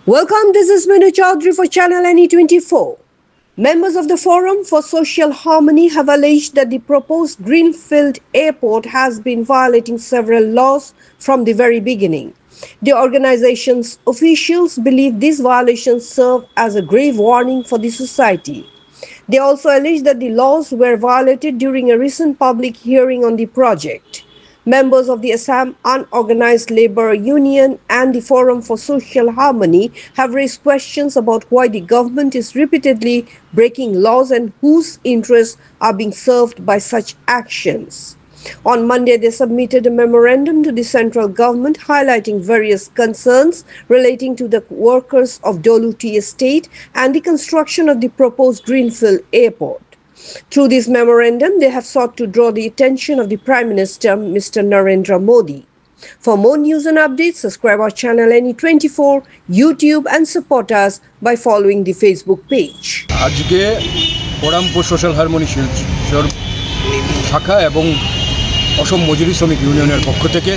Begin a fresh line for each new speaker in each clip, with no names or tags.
Welcome, this is Minu Chaudhary for Channel NE24. Members of the Forum for Social Harmony have alleged that the proposed Greenfield Airport has been violating several laws from the very beginning. The organization's officials believe these violations serve as a grave warning for the society. They also allege that the laws were violated during a recent public hearing on the project. Members of the Assam Unorganized Labour Union and the Forum for Social Harmony have raised questions about why the government is repeatedly breaking laws and whose interests are being served by such actions. On Monday, they submitted a memorandum to the central government highlighting various concerns relating to the workers of Dolu Tea Estate and the construction of the proposed Greenfield Airport. Through this memorandum, they have sought to draw the attention of the Prime Minister, Mr. Narendra Modi. For more news and updates, subscribe our channel NE24, YouTube and support us by following the Facebook page.
আজকে forum for social harmony Silchar শাখা এবং অসম মজুরি শ্রমিক ইউনিয়নের পক্ষ থেকে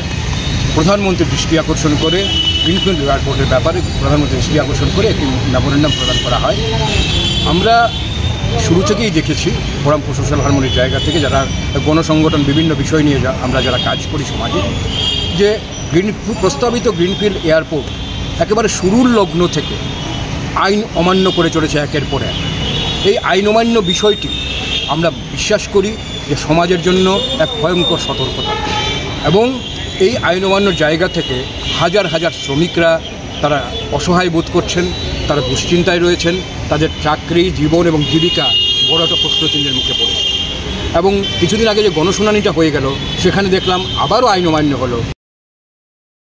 প্রধানমন্ত্রীর দৃষ্টি আকর্ষণ করে গ্রিনফিল্ড এয়ারপোর্টের ব্যাপারে প্রধানমন্ত্রীর দৃষ্টি আকর্ষণ করে একটি মেমোরেন্ডাম প্রদান করা হয়। আমরা শুরু থেকেই দেখেছি ফোরাম ফর সোশ্যাল হারমোনির জায়গা থেকে যারা গণসংগঠন বিভিন্ন বিষয় নিয়ে আমরা যারা কাজ করি সমাজে, যে প্রস্তাবিত গ্রিনফিল্ড এয়ারপোর্ট একেবারে শুরুর লগ্ন থেকে আইন অমান্য করে চলেছে একের পর এক। এই আইন অমান্য বিষয়টি আমরা বিশ্বাস করি যে সমাজের জন্য এক ভয়ঙ্কর সতর্কতা, এবং এই আইন অমান্য জায়গা থেকে হাজার হাজার শ্রমিকরা তারা অসহায় বোধ করছেন, তারা দুশ্চিন্তায় রয়েছেন, তাদের চাকরি, জীবন এবং জীবিকা বড় একটা প্রশ্নচিহ্নের মুখে পড়েছে। এবং কিছুদিন আগে যে গণশুনানিটা হয়ে গেল সেখানে দেখলাম আবারও আইন অমান্য হলো।